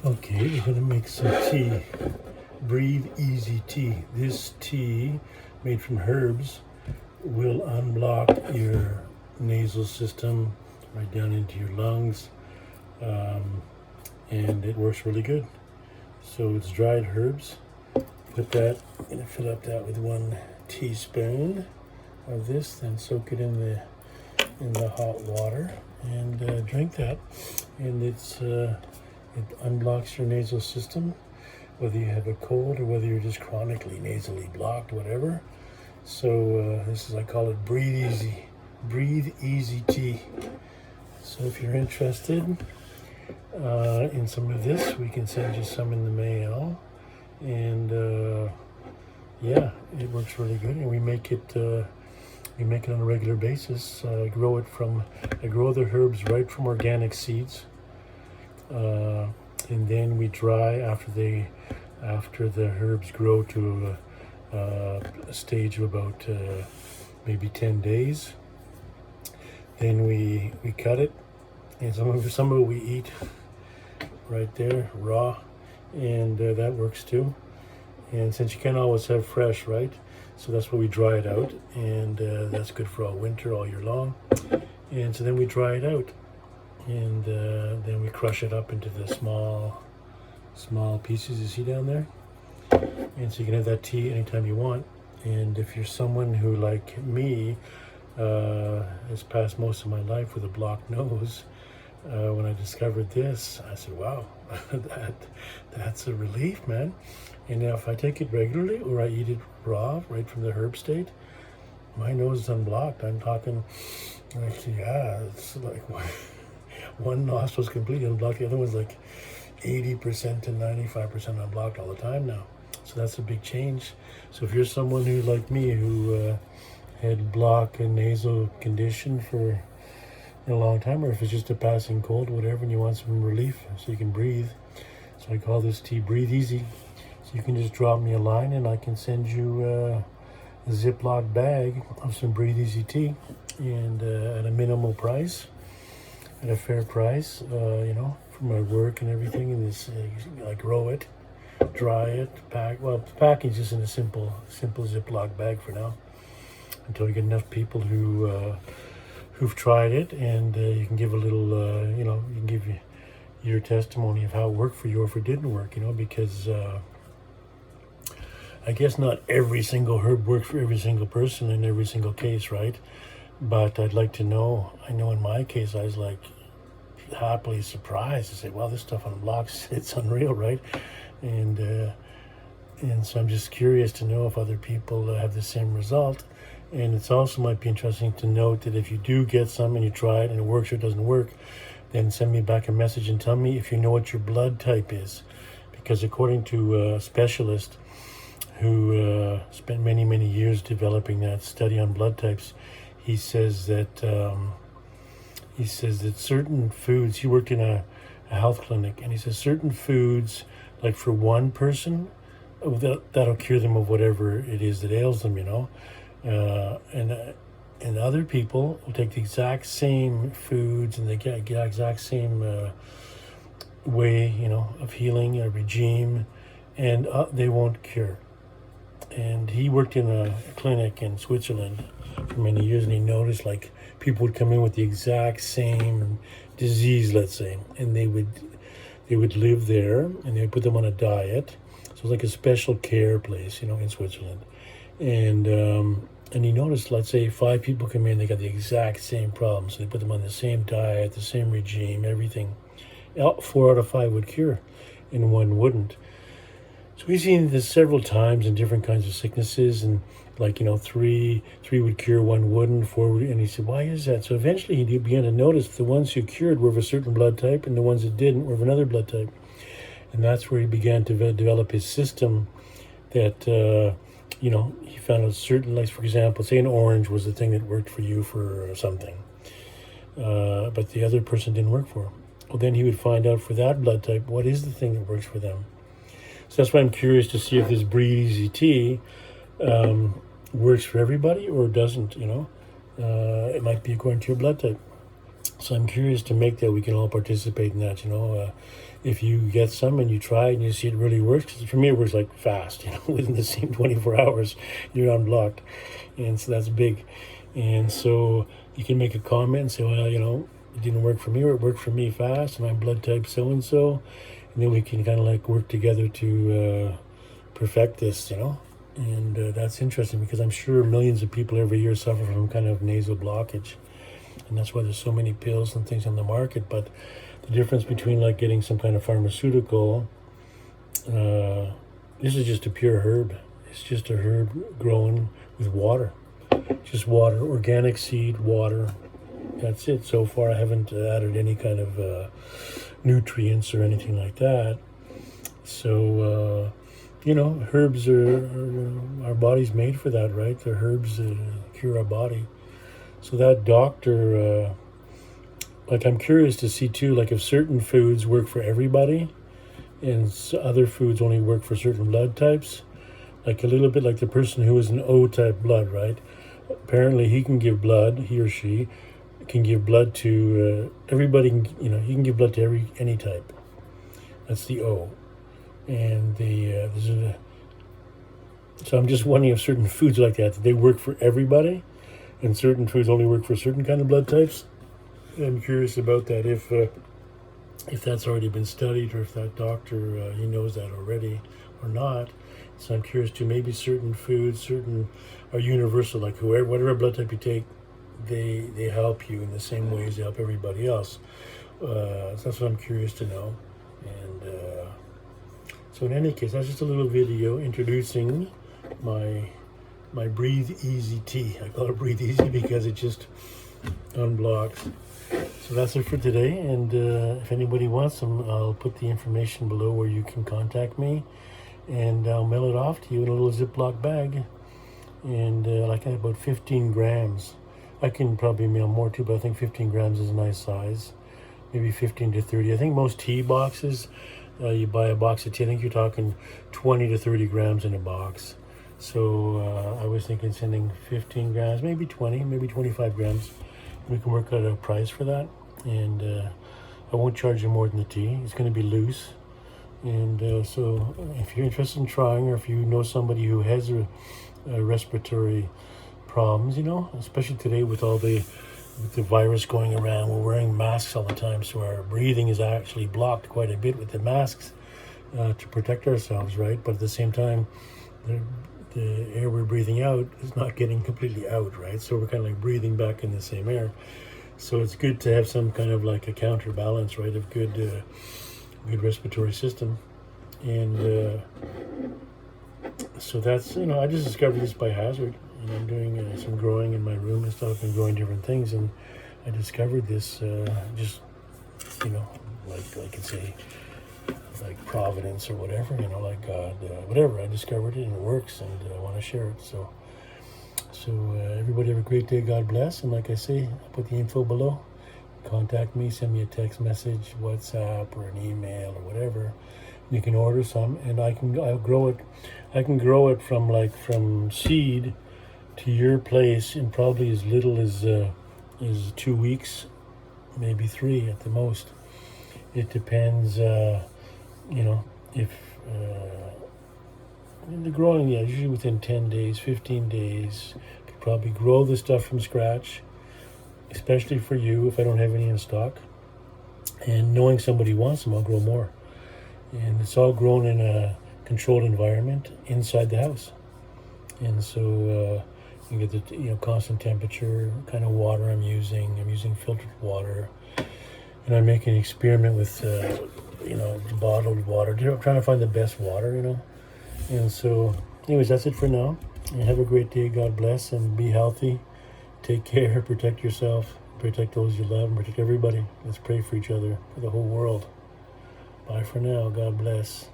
Okay, we're gonna make some tea. Breathe Easy tea. This tea, made from herbs, will unblock your nasal system right down into your lungs, um, and it works really good. So it's dried herbs. Put that. I'm gonna fill up that with 1 teaspoon of this, then soak it in the hot water and drink that. And it unblocks your nasal system, whether you have a cold or whether you're just chronically nasally blocked, whatever. So this is, I call it Breathe Easy tea. So if you're interested in some of this, we can send you some in the mail. And yeah, it works really good, and we make it on a regular basis. I grow the herbs right from organic seeds, and then we dry after the herbs grow to a stage of about maybe 10 days. Then we cut it, and some of it we eat right there raw, and that works too. And since you can't always have fresh, right? So that's why we dry it out, and that's good for all winter, all year long. And so then we dry it out, and then we crush it up into the small pieces you see down there. And so you can have that tea anytime you want. And if you're someone who, like me, has passed most of my life with a blocked nose, when I discovered this, I said, wow, that's a relief, man. And now if I take it regularly or I eat it raw, right from the herb state, my nose is unblocked. I'm talking, like, yeah, it's like one nostril's completely unblocked. The other one's like 80% to 95% unblocked all the time now. So that's a big change. So if you're someone who, like me, who had blocked a nasal condition for a long time, or if it's just a passing cold, whatever, and you want some relief so you can breathe. So I call this tea Breathe Easy. So you can just drop me a line and I can send you a Ziploc bag of some Breathe Easy tea, and at a minimal price, at a fair price, for my work and everything. And this, I grow it, dry it, pack. Well, the package is in a simple Ziploc bag for now, until you get enough people who've tried it, and you can give a little, you can give your testimony of how it worked for you, or if it didn't work, because I guess not every single herb works for every single person in every single case, right? But I'd like to know. I know in my case, I was like happily surprised to say, wow, this stuff unblocks, it's unreal, right? And so I'm just curious to know if other people have the same result. And it's also might be interesting to note that if you do get some and you try it and it works or it doesn't work, then send me back a message and tell me if you know what your blood type is. Because according to a specialist who spent many years developing that study on blood types, he says that certain foods, he worked in a health clinic, and he says certain foods, like for one person, that'll cure them of whatever it is that ails them, and other people will take the exact same foods and they get the exact same way, of healing, a regime, and they won't cure. And he worked in a clinic in Switzerland for many years, and he noticed, like, people would come in with the exact same disease, let's say, and they would live there, and they would put them on a diet. So it's like a special care place, in Switzerland. And he noticed, let's say 5 people come in, they got the exact same problem. So they put them on the same diet, the same regime, everything. 4 out of 5 would cure, and 1 wouldn't. So we've seen this several times in different kinds of sicknesses, and 3 would cure, 1 wouldn't, 4 would, and he said, why is that? So eventually he began to notice the ones who cured were of a certain blood type, and the ones that didn't were of another blood type. And that's where he began to develop his system that, he found a certain, like, for example, say an orange was the thing that worked for you for something, but the other person didn't work for him. Well, then he would find out for that blood type, what is the thing that works for them. So that's why I'm curious to see if this Breathe Easy tea works for everybody or doesn't, it might be according to your blood type. So I'm curious to make that we can all participate in that. If you get some and you try it and you see it really works, 'cause for me it works like fast. Within the same 24 hours, you're unblocked, and so that's big. And so you can make a comment and say, well, it didn't work for me, or it worked for me fast, and I'm blood type so and so, and then we can kind of like work together to perfect this. And that's interesting because I'm sure millions of people every year suffer from kind of nasal blockage, and that's why there's so many pills and things on the market. But the difference between like getting some kind of pharmaceutical, this is just a pure herb. It's just a herb grown with water, just water, organic seed, water. That's it. So far, I haven't added any kind of nutrients or anything like that. So, herbs are our body's made for that, right? The herbs cure our body. So that doctor, like, I'm curious to see too, like, if certain foods work for everybody and other foods only work for certain blood types. Like a little bit like the person who is an O type blood, right? Apparently he can give blood, he or she can give blood to everybody. He can give blood to any type. That's the O. And so I'm just wondering if certain foods like that, they work for everybody, and certain foods only work for certain kind of blood types. I'm curious about that, if that's already been studied, or if that doctor he knows that already or not. So I'm curious too. Maybe certain foods, are universal, like whatever blood type you take, they help you in the same ways they help everybody else. So that's what I'm curious to know. And so in any case, that's just a little video introducing my Breathe Easy tea. I call it Breathe Easy because it just unblocks. So that's it for today. And if anybody wants them, I'll put the information below where you can contact me, and I'll mail it off to you in a little Ziploc bag. And like about 15 grams. I can probably mail more too, but I think 15 grams is a nice size. Maybe 15 to 30. I think most tea boxes, you buy a box of tea, I think you're talking 20 to 30 grams in a box. So I was thinking sending 15 grams, maybe 20, maybe 25 grams. We can work out a price for that. And I won't charge you more than the tea. It's going to be loose. And so if you're interested in trying, or if you know somebody who has a respiratory problems, especially today with the virus going around, we're wearing masks all the time, so our breathing is actually blocked quite a bit with the masks to protect ourselves, right? But at the same time, the air we're breathing out is not getting completely out, right? So we're kind of like breathing back in the same air. So it's good to have some kind of like a counterbalance, right, of good respiratory system. And so that's, I just discovered this by hazard. I'm doing some growing in my room and stuff, and growing different things, and I discovered this just, like it's like providence or whatever, like God, whatever. I discovered it and it works, and I want to share it. So everybody have a great day. God bless. And like I say, I'll put the info below. Contact me, send me a text message, WhatsApp, or an email, or whatever. You can order some, and I'll grow it. I can grow it from seed to your place in probably as little as 2 weeks, maybe 3 at the most. It depends, if the growing, usually within 10 days, 15 days. Could probably grow the stuff from scratch, especially for you if I don't have any in stock. And knowing somebody wants them, I'll grow more. And it's all grown in a controlled environment inside the house. And so you get the constant temperature, kind of water I'm using filtered water. And I'm making an experiment with bottled water. I'm trying to find the best water, And so anyways, that's it for now. And have a great day. God bless, and be healthy. Take care, protect yourself, protect those you love, and protect everybody. Let's pray for each other, for the whole world. Bye for now. God bless.